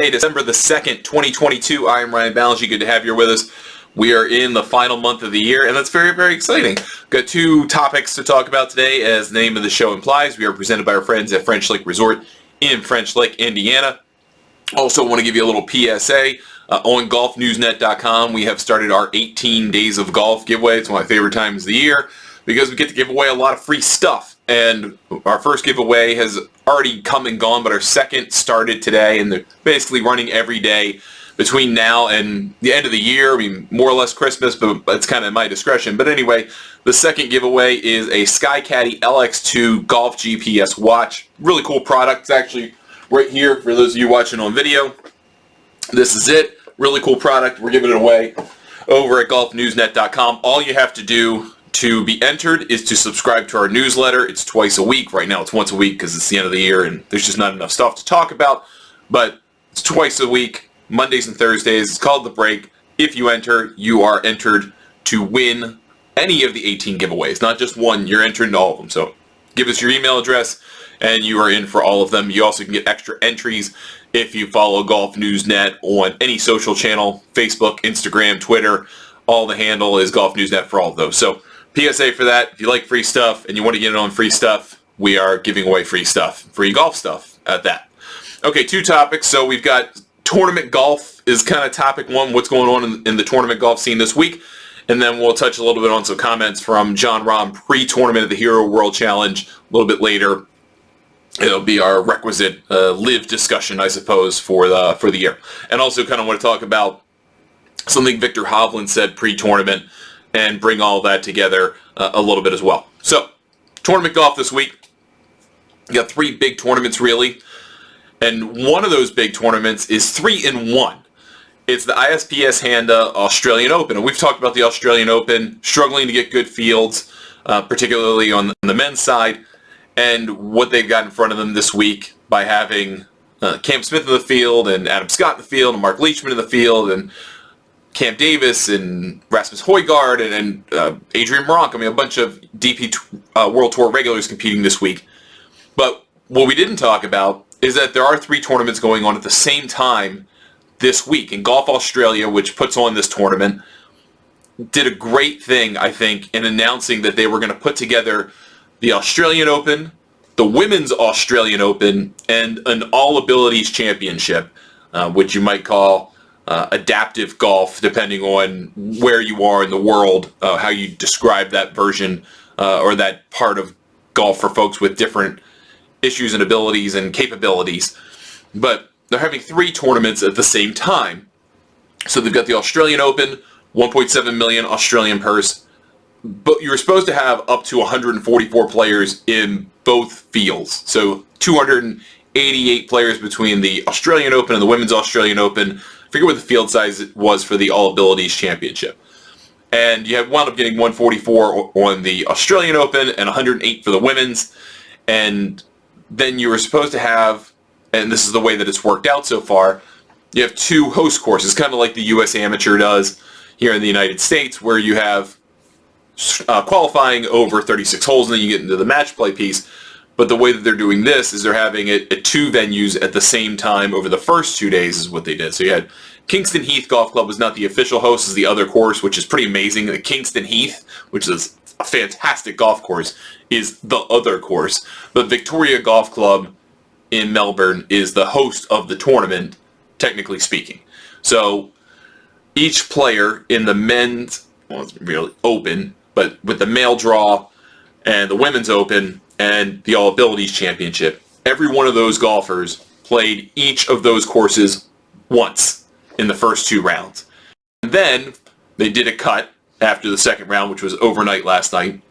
Hey, December the 2nd, 2022. I am Ryan Ballingy. Good to have you with us. We are in the final month of the year, and that's very, very exciting. Got two topics to talk about today. As the name of the show implies, we are presented by our friends at French Lake Resort in French Lake, Indiana. Also want to give you a little PSA. On golfnewsnet.com, we have started our 18 Days of Golf giveaway. It's one of my favorite times of the year because we get to give away a lot of free stuff. And our first giveaway has already come and gone, but our second started today, and they're basically running every day between now and the end of the year. I mean, more or less Christmas, but it's kind of at my discretion. But anyway, the second giveaway is a SkyCaddie LX2 Golf GPS watch. Really cool product. It's actually right here for those of you watching on video. This is it. Really cool product. We're giving it away over at golfnewsnet.com. All you have to do to be entered is to subscribe to our newsletter. It's twice a week. Right now it's once a week because it's the end of the year and there's just not enough stuff to talk about. But it's twice a week, Mondays and Thursdays. It's called The Break. If you enter, you are entered to win any of the 18 giveaways. Not just one, you're entered into all of them. So give us your email address and you are in for all of them. You also can get extra entries if you follow Golf Newsnet on any social channel, Facebook, Instagram, Twitter. All the handle is Golf Newsnet for all of those. So PSA for that, if you like free stuff and you want to get it on free stuff, we are giving away free stuff, free golf stuff at that. Okay, two topics. So we've got tournament golf is kind of topic one, what's going on in the tournament golf scene this week. And then we'll touch a little bit on some comments from Jon Rahm pre-tournament of the Hero World Challenge a little bit later. It'll be our requisite LIV discussion, I suppose, for the year. And also kind of want to talk about something Viktor Hovland said pre-tournament and bring all that together a little bit as well. So, tournament golf this week. You got three big tournaments, really. And one of those big tournaments is 3-in-1. It's the ISPS Handa Australian Open. And we've talked about the Australian Open, struggling to get good fields, particularly on the men's side. And what they've got in front of them this week by having Cam Smith in the field and Adam Scott in the field and Mark Leishman in the field and Cam Davis and Rasmus Højgaard and Adrian Meronk. I mean, a bunch of DP World Tour regulars competing this week. But what we didn't talk about is that there are three tournaments going on at the same time this week. And Golf Australia, which puts on this tournament, did a great thing, I think, in announcing that they were going to put together the Australian Open, the Women's Australian Open, and an All Abilities Championship, which you might call adaptive golf, depending on where you are in the world, how you describe that version or that part of golf for folks with different issues and abilities and capabilities. But they're having three tournaments at the same time. So they've got the Australian Open, 1.7 million Australian purse, but you were supposed to have up to 144 players in both fields. So 288 players between the Australian Open and the Women's Australian Open. I forget what the field size was for the All Abilities Championship. And you have wound up getting 144 on the Australian Open and 108 for the Women's. And then you were supposed to have, and this is the way that it's worked out so far, you have two host courses, kind of like the U.S. Amateur does here in the United States, where you have qualifying over 36 holes and then you get into the match play piece. But the way that they're doing this is they're having it at two venues at the same time over the first 2 days is what they did. So you had Kingston Heath Golf Club was not the official host, is the other course, which is pretty amazing. The Kingston Heath, which is a fantastic golf course, is the other course. But Victoria Golf Club in Melbourne is the host of the tournament, technically speaking. So each player in the men's, well, it's really open, but with the male draw and the women's open and the All Abilities Championship, every one of those golfers played each of those courses once in the first two rounds. And then they did a cut after the second round, which was overnight last night,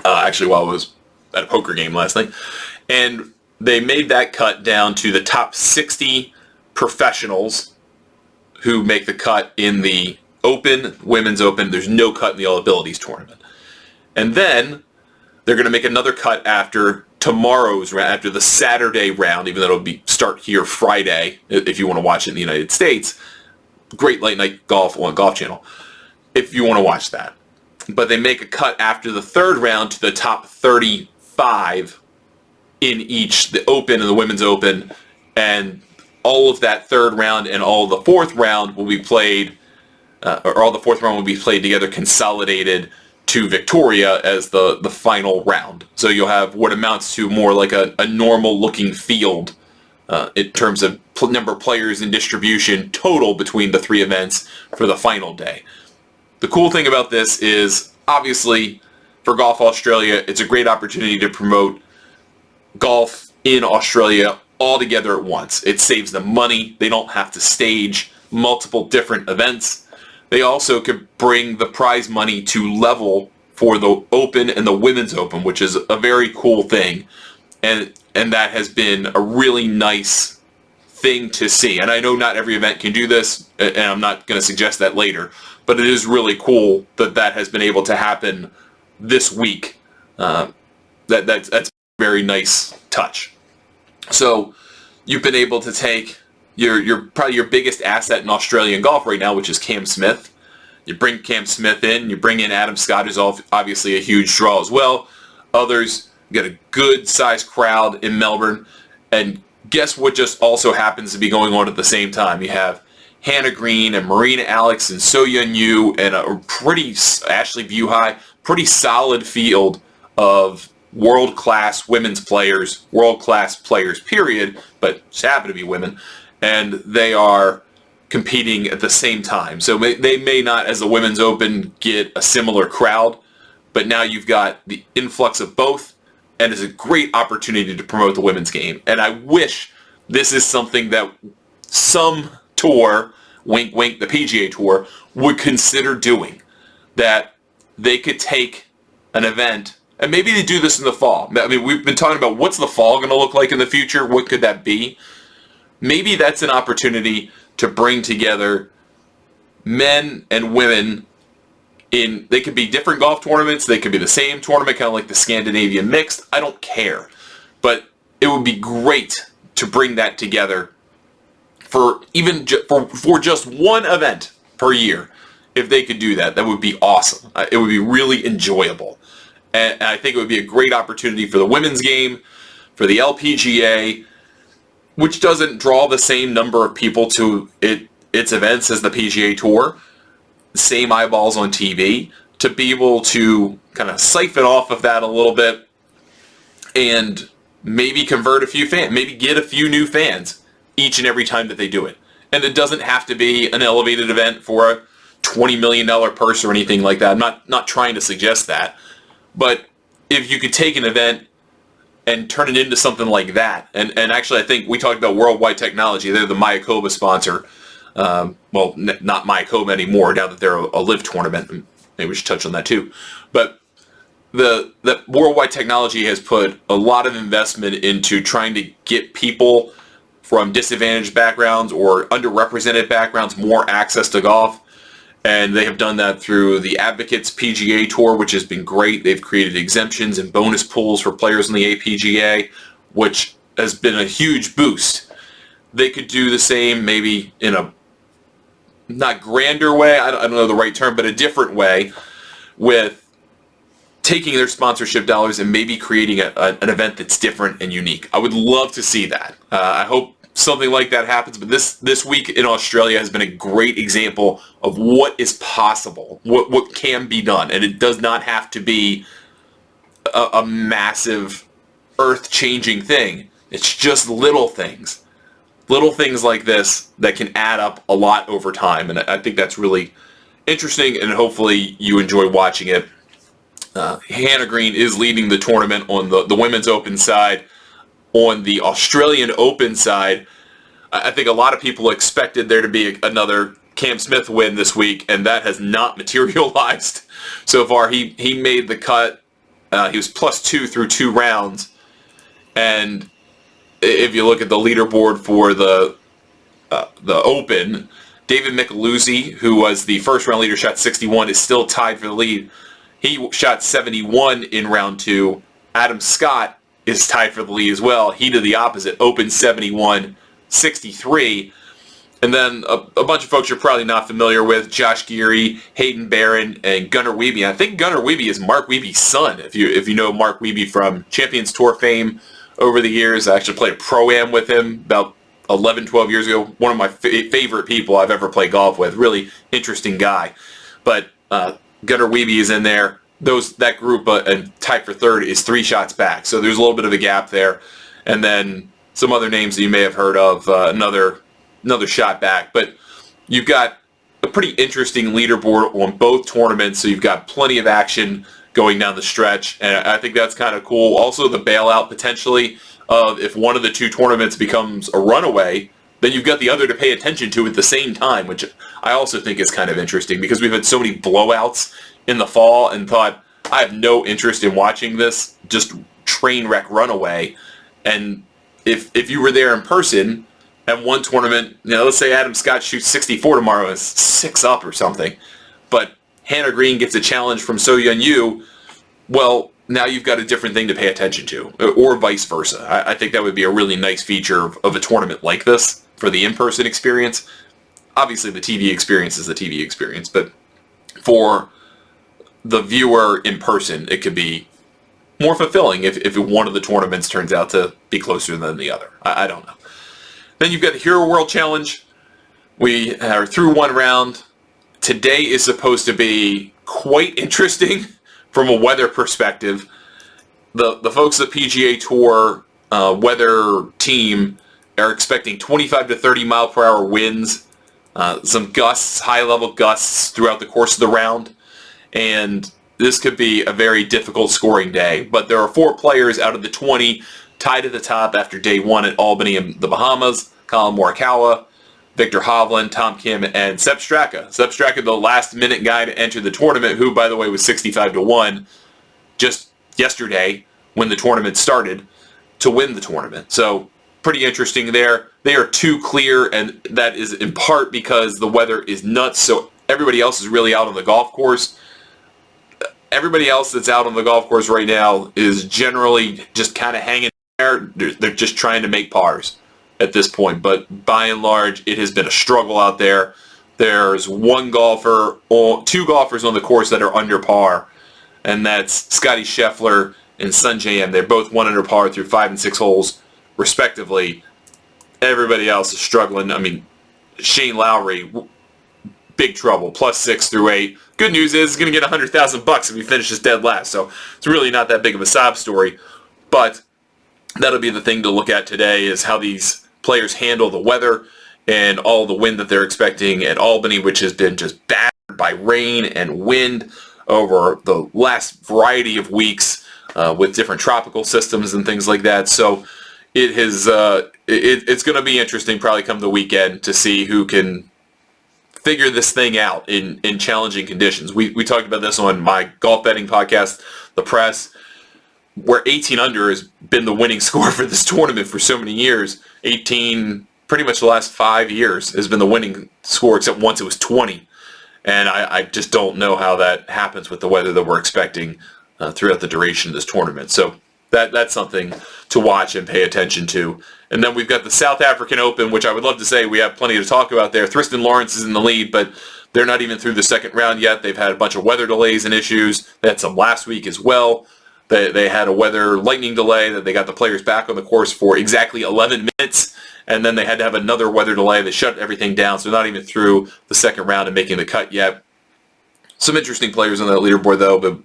actually while I was at a poker game last night, and they made that cut down to the top 60 professionals who make the cut in the Open, Women's Open. There's no cut in the All Abilities tournament. And then they're going to make another cut after tomorrow's round, after the Saturday round, even though it'll start here Friday if you want to watch it in the United States. Great late night golf on Golf Channel if you want to watch that. But they make a cut after the third round to the top 35 in each, the Open and the Women's Open, and all of that third round and all of the fourth round will be played, or all the fourth round will be played together, consolidated to Victoria as the final round. So you'll have what amounts to more like a normal looking field in terms of number of players and distribution total between the three events for the final day. The cool thing about this is, obviously, for Golf Australia, it's a great opportunity to promote golf in Australia all together at once. It saves them money. They don't have to stage multiple different events. They also could bring the prize money to level for the Open and the Women's Open, which is a very cool thing. And that has been a really nice thing to see. And I know not every event can do this, and I'm not going to suggest that later, but it is really cool that has been able to happen this week. That's a very nice touch. So you've been able to take probably your biggest asset in Australian golf right now, which is Cam Smith. You bring Cam Smith in, you bring in Adam Scott, who's obviously a huge draw as well. Others, you got a good sized crowd in Melbourne. And guess what just also happens to be going on at the same time? You have Hannah Green and Marina Alex and So Yun Yu and a pretty, Ashley Buhai, pretty solid field of world-class women's players, world-class players, period, but just happen to be women, and they are competing at the same time. So they may not, as the Women's Open, get a similar crowd, but now you've got the influx of both, and it's a great opportunity to promote the women's game. And I wish this is something that some tour, wink wink, the PGA Tour, would consider doing, that they could take an event, and maybe they do this in the fall. I mean, we've been talking about what's the fall going to look like in the future, what could that be? Maybe that's an opportunity to bring together men and women they could be different golf tournaments, they could be the same tournament, kind of like the Scandinavian Mixed, I don't care. But it would be great to bring that together for for just one event per year. If they could do that, that would be awesome. It would be really enjoyable. And I think it would be a great opportunity for the women's game, for the LPGA, which doesn't draw the same number of people to its events as the PGA Tour, same eyeballs on TV, to be able to kind of siphon off of that a little bit and maybe convert a few fans, maybe get a few new fans each and every time that they do it. And it doesn't have to be an elevated event for a $20 million purse or anything like that. I'm not trying to suggest that. But if you could take an event and turn it into something like that, and actually I think we talked about Worldwide Technology. They're the Mayakoba sponsor. Well, not Mayakoba anymore now that they're a LIV tournament. Maybe we should touch on that too. But the Worldwide Technology has put a lot of investment into trying to get people from disadvantaged backgrounds or underrepresented backgrounds more access to golf. And they have done that through the Advocates PGA Tour, which has been great. They've created exemptions and bonus pools for players in the APGA, which has been a huge boost. They could do the same maybe in a not grander way, I don't know the right term, but a different way, with taking their sponsorship dollars and maybe creating an event that's different and unique. I would love to see that. I hope something like that happens, but this week in Australia has been a great example of what is possible, what can be done, and it does not have to be a massive, earth-changing thing. It's just little things like this that can add up a lot over time, and I think that's really interesting, and hopefully you enjoy watching it. Hannah Green is leading the tournament on the Women's Open side. On the Australian Open side, I think a lot of people expected there to be another Cam Smith win this week, and that has not materialized so far. He made the cut. He was +2 through 2 rounds, and if you look at the leaderboard for the Open, David Micheluzzi, who was the first round leader, shot 61, is still tied for the lead. He shot 71 in round 2. Adam Scott is tied for the lead as well. He did the opposite, Open 71, 63. And then a bunch of folks you're probably not familiar with, Josh Geary, Hayden Barron, and Gunnar Wiebe. I think Gunnar Wiebe is Mark Wiebe's son, if you know Mark Wiebe from Champions Tour fame over the years. I actually played a Pro-Am with him about 11, 12 years ago. One of my favorite people I've ever played golf with. Really interesting guy. But Gunnar Wiebe is in there. That group and tied for third is 3 shots back. So there's a little bit of a gap there. And then some other names that you may have heard of, another shot back. But you've got a pretty interesting leaderboard on both tournaments. So you've got plenty of action going down the stretch. And I think that's kind of cool. Also the bailout potentially of if one of the 2 tournaments becomes a runaway, then you've got the other to pay attention to at the same time, which I also think is kind of interesting because we've had so many blowouts in the fall and thought, I have no interest in watching this just train wreck runaway. And if you were there in person at one tournament, let's say Adam Scott shoots 64 tomorrow, is 6 up or something, but Hannah Green gets a challenge from So Yeon Yu, well, now you've got a different thing to pay attention to, or vice versa. I think that would be a really nice feature of a tournament like this for the in-person experience. Obviously, the TV experience is the TV experience, but for the viewer in person, it could be more fulfilling if one of the tournaments turns out to be closer than the other. I don't know. Then you've got the Hero World Challenge. We are through one round. Today is supposed to be quite interesting from a weather perspective. The folks at the PGA Tour weather team are expecting 25 to 30 mile per hour winds, some gusts, high-level gusts throughout the course of the round. And this could be a very difficult scoring day. But there are 4 players out of the 20 tied at the top after day 1 at Albany in the Bahamas. Colin Morikawa, Victor Hovland, Tom Kim, and Sepp Straka. Sepp Straka, the last-minute guy to enter the tournament, who, by the way, was 65 to 1 just yesterday when the tournament started to win the tournament. So pretty interesting there. They are 2 clear, and that is in part because the weather is nuts, so everybody else is really out on the golf course. Everybody else that's out on the golf course right now is generally just kind of hanging there. They're just trying to make pars at this point. But by and large, it has been a struggle out there. There's 2 golfers on the course that are under par, and that's Scotty Scheffler and Sungjae Im. They're both 1 under par through 5 and 6 holes, respectively. Everybody else is struggling. I mean, Shane Lowry, big trouble, +6 through 8. Good news is he's going to get $100,000 if he finishes dead last, so it's really not that big of a sob story. But that'll be the thing to look at today, is how these players handle the weather and all the wind that they're expecting at Albany, which has been just battered by rain and wind over the last variety of weeks with different tropical systems and things like that. So it's going to be interesting probably come the weekend to see who can figure this thing out in challenging conditions. We talked about this on my golf betting podcast, The Press, where 18 under has been the winning score for this tournament for so many years. 18, pretty much the last 5 years, has been the winning score, except once it was 20. And I just don't know how that happens with the weather that we're expecting throughout the duration of this tournament. So that's something to watch and pay attention to. And then we've got the South African Open, which I would love to say we have plenty to talk about there. Thriston Lawrence is in the lead, but they're not even through the second round yet. They've had a bunch of weather delays and issues. They had some last week as well. They had a weather lightning delay that they got the players back on the course for exactly 11 minutes, and then they had to have another weather delay that shut everything down, so they're not even through the second round and making the cut yet. Some interesting players on that leaderboard, though, but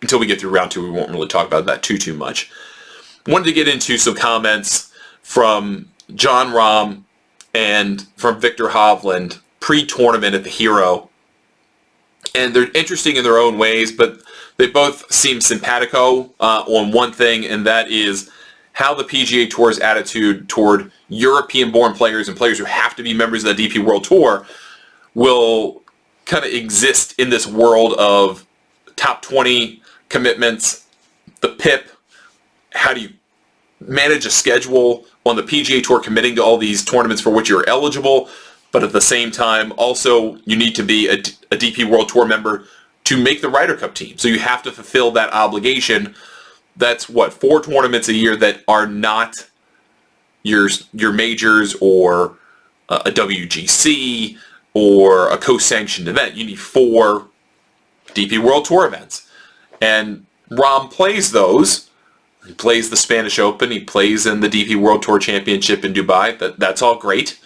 until we get through round 2, we won't really talk about that too much. Wanted to get into some comments from Jon Rahm and from Victor Hovland pre-tournament at the Hero. And they're interesting in their own ways, but they both seem simpatico on one thing, and that is how the PGA Tour's attitude toward European-born players and players who have to be members of the DP World Tour will kind of exist in this world of top 20 commitments, the PIP. How do you manage a schedule on the PGA Tour committing to all these tournaments for which you're eligible, but at the same time, also you need to be a DP World Tour member to make the Ryder Cup team. So you have to fulfill that obligation. That's 4 tournaments a year that are not your majors or a WGC or a co-sanctioned event. You need 4 DP World Tour events. And Rahm plays those. He plays the Spanish Open. He plays in the DP World Tour Championship in Dubai. That's all great.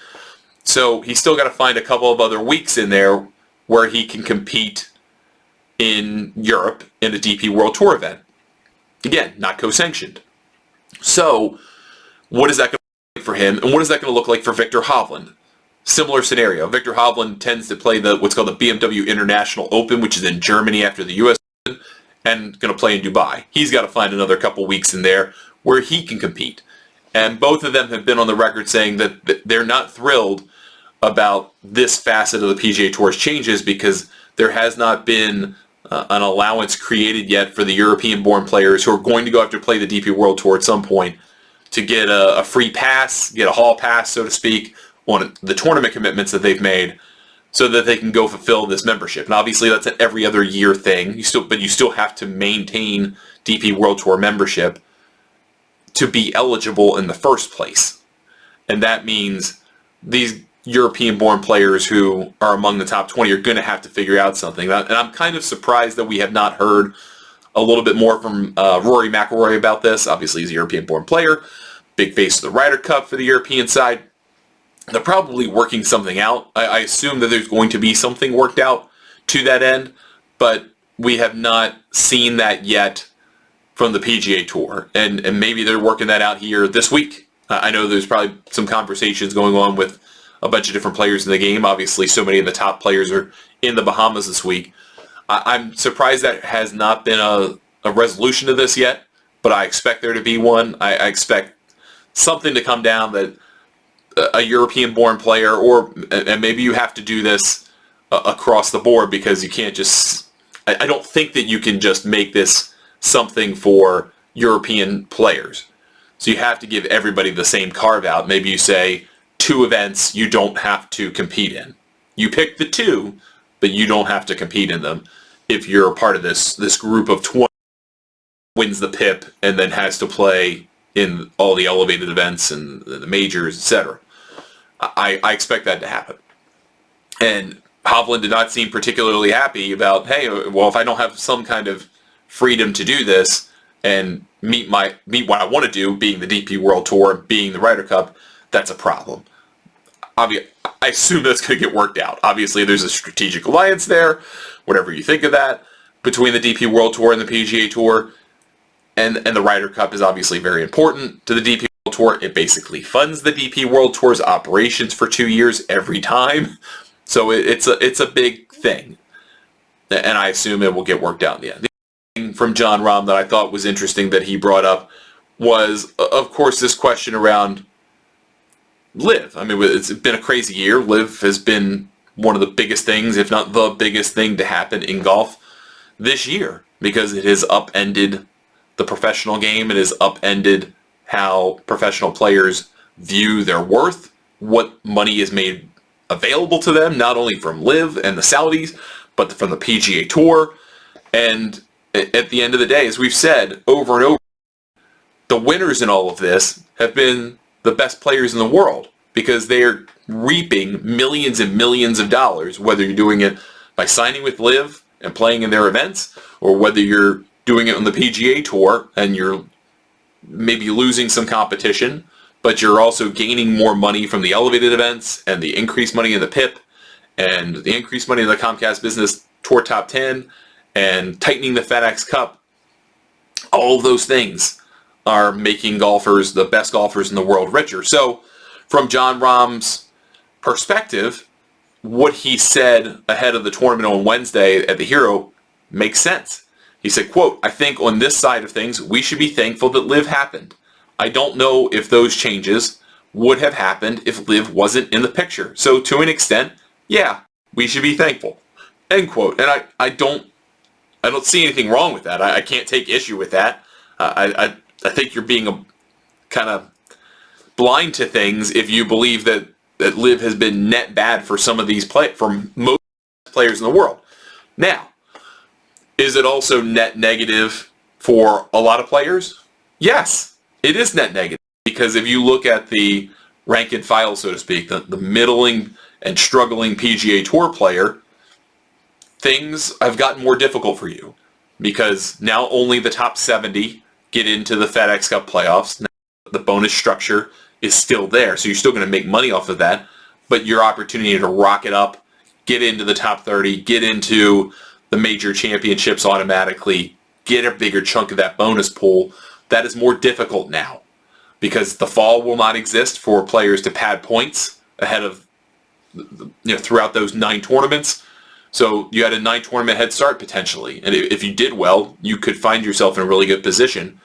So he's still got to find a couple of other weeks in there where he can compete in Europe in a DP World Tour event. Again, not co-sanctioned. So what is that going to look like for him, and what is that going to look like for Viktor Hovland? Similar scenario. Viktor Hovland tends to play what's called the BMW International Open, which is in Germany after the US Open, and going to play in Dubai. He's got to find another couple weeks in there where he can compete. And both of them have been on the record saying that they're not thrilled about this facet of the PGA Tour's changes because there has not been an allowance created yet for the European-born players who are going to go have to play the DP World Tour at some point to get a free pass, get a hall pass, so to speak, on the tournament commitments that they've made so that they can go fulfill this membership. And obviously that's an every other year thing. But you still have to maintain DP World Tour membership to be eligible in the first place. And that means these European-born players who are among the top 20 are going to have to figure out something. And I'm kind of surprised that we have not heard a little bit more from Rory McIlroy about this. Obviously, he's a European-born player, big face of the Ryder Cup for the European side. They're probably working something out. I assume that there's going to be something worked out to that end, but we have not seen that yet from the PGA Tour. And maybe they're working that out here this week. I know there's probably some conversations going on with a bunch of different players in the game. Obviously, so many of the top players are in the Bahamas this week. I'm surprised that has not been a resolution to this yet, but I expect there to be one. I expect something to come down that a European-born player, and maybe you have to do this across the board because you can't just... I don't think that you can just make this something for European players. So you have to give everybody the same carve-out. Maybe you say 2 events you don't have to compete in. You pick the 2, but you don't have to compete in them if you're a part of this group of 20 wins the PIP and then has to play in all the elevated events and the majors, etc. I expect that to happen. And Hovland did not seem particularly happy about, hey, well, if I don't have some kind of freedom to do this and meet what I want to do, being the DP World Tour, being the Ryder Cup, that's a problem. I assume that's going to get worked out. Obviously, there's a strategic alliance there, whatever you think of that, between the DP World Tour and the PGA Tour. And the Ryder Cup is obviously very important to the DP World Tour. It basically funds the DP World Tour's operations for 2 years every time. So it's a big thing. And I assume it will get worked out in the end. The thing from Jon Rahm that I thought was interesting that he brought up was, of course, this question around LIV. I mean, it's been a crazy year. LIV has been one of the biggest things, if not the biggest thing to happen in golf this year because it has upended the professional game. It has upended how professional players view their worth, what money is made available to them, not only from LIV and the Saudis, but from the PGA Tour. And at the end of the day, as we've said over and over, the winners in all of this have been the best players in the world because they are reaping millions and millions of dollars, whether you're doing it by signing with LIV and playing in their events, or whether you're doing it on the PGA Tour and you're maybe losing some competition, but you're also gaining more money from the elevated events and the increased money in the PIP and the increased money in the Comcast Business Tour Top 10 and tightening the FedEx Cup. All of those things are making golfers, the best golfers in the world, richer. So from Jon Rahm's perspective, what he said ahead of the tournament on Wednesday at the Hero makes sense. He said, quote, "I think on this side of things, we should be thankful that LIV happened. I don't know if those changes would have happened if LIV wasn't in the picture. So to an extent, yeah, we should be thankful." End quote. And I don't see anything wrong with that. I can't take issue with that. I think you're being kind of blind to things if you believe that LIV has been net bad for some of these for most players in the world. Now, is it also net negative for a lot of players? Yes, it is net negative because if you look at the rank and file, so to speak, the middling and struggling PGA Tour player, things have gotten more difficult for you because now only the top 70 get into the FedEx Cup playoffs. Now, the bonus structure is still there, so you're still going to make money off of that, but your opportunity to rock it up, get into the top 30, get into the major championships automatically, get a bigger chunk of that bonus pool, that is more difficult now because the fall will not exist for players to pad points ahead of, throughout those 9 tournaments. So you had a 9-tournament head start potentially, and if you did well, you could find yourself in a really good position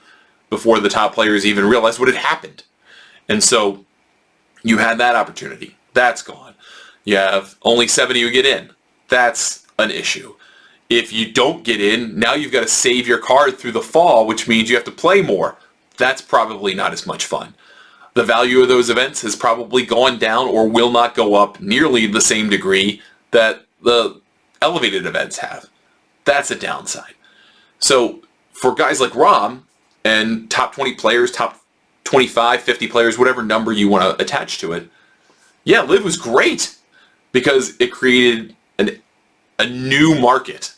before the top players even realized what had happened. And so you had that opportunity. That's gone. You have only 70 who get in. That's an issue. If you don't get in, now you've got to save your card through the fall, which means you have to play more. That's probably not as much fun. The value of those events has probably gone down or will not go up nearly the same degree that the elevated events have. That's a downside. So for guys like Rahm and top 20 players, top 25, 50 players, whatever number you want to attach to it, yeah, LIV was great because it created a new market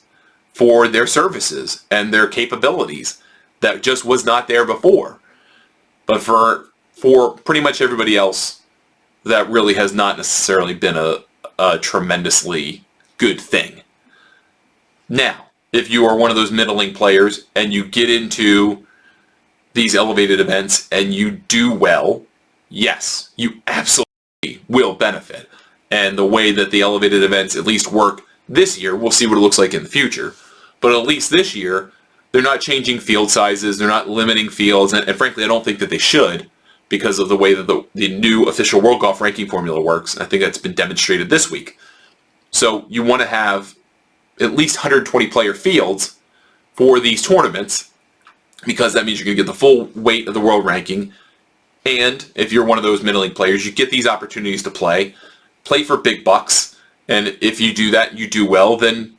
for their services and their capabilities that just was not there before. But for pretty much everybody else, that really has not necessarily been a tremendously good thing. Now, if you are one of those middling players and you get into these elevated events and you do well, yes, you absolutely will benefit. And the way that the elevated events at least work this year, we'll see what it looks like in the future. But at least this year, they're not changing field sizes, they're not limiting fields, and frankly, I don't think that they should because of the way that the new official World Golf ranking formula works. I think that's been demonstrated this week. So you want to have at least 120 player fields for these tournaments because that means you're going to get the full weight of the world ranking. And if you're one of those middling players, you get these opportunities to play for big bucks. And if you do that, you do well, then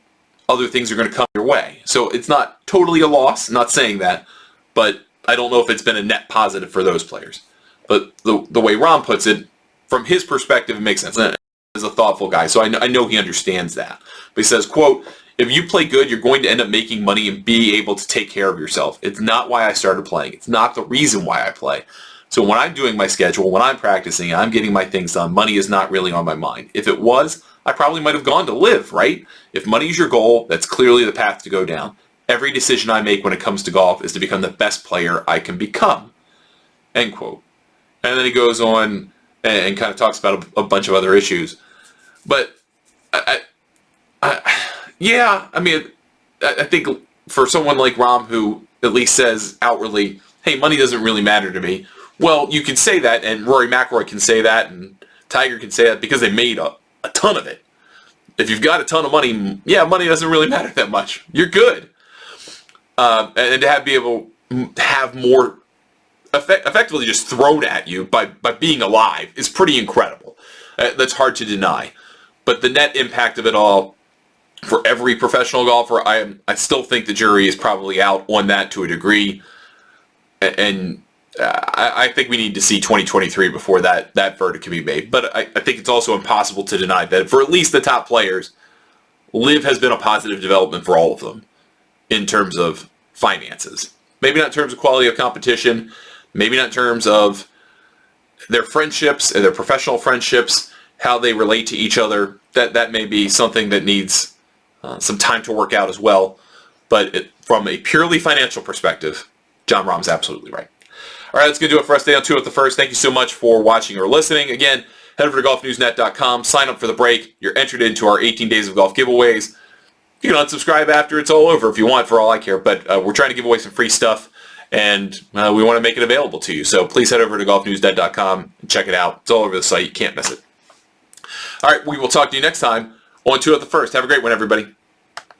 other things are going to come your way. So it's not totally a loss, I'm not saying that, but I don't know if it's been a net positive for those players. But the way Rahm puts it, from his perspective, it makes sense. And he's a thoughtful guy, so I know he understands that. But he says, quote, if you play good, you're going to end up making money and be able to take care of yourself. It's not why I started playing. It's not the reason why I play. So when I'm doing my schedule, when I'm practicing, I'm getting my things done, money is not really on my mind. If it was, I probably might have gone to LIV, right? If money is your goal, that's clearly the path to go down. Every decision I make when it comes to golf is to become the best player I can become. End quote. And then he goes on and kind of talks about a bunch of other issues. But, yeah, I mean, I think for someone like Rahm who at least says outwardly, hey, money doesn't really matter to me. Well, you can say that, and Rory McIlroy can say that, and Tiger can say that because they made a ton of it. If you've got a ton of money, yeah, money doesn't really matter that much. You're good. And to be able to have more effectively just thrown at you by being alive is pretty incredible. That's hard to deny. But the net impact of it all, for every professional golfer, I still think the jury is probably out on that to a degree. And I think we need to see 2023 before that verdict can be made. But I think it's also impossible to deny that for at least the top players, LIV has been a positive development for all of them in terms of finances. Maybe not in terms of quality of competition, maybe not in terms of their friendships and their professional friendships, how they relate to each other. That may be something that needs some time to work out as well. But from a purely financial perspective, Jon Rahm's absolutely right. All right, that's going to do it for us today on 2 at the First. Thank you so much for watching or listening. Again, head over to golfnewsnet.com, sign up for the break. You're entered into our 18 Days of Golf giveaways. You can unsubscribe after it's all over if you want, for all I care. But we're trying to give away some free stuff, and we want to make it available to you. So please head over to golfnewsnet.com and check it out. It's all over the site. You can't miss it. All right, we will talk to you next time on 2 at the First. Have a great one, everybody.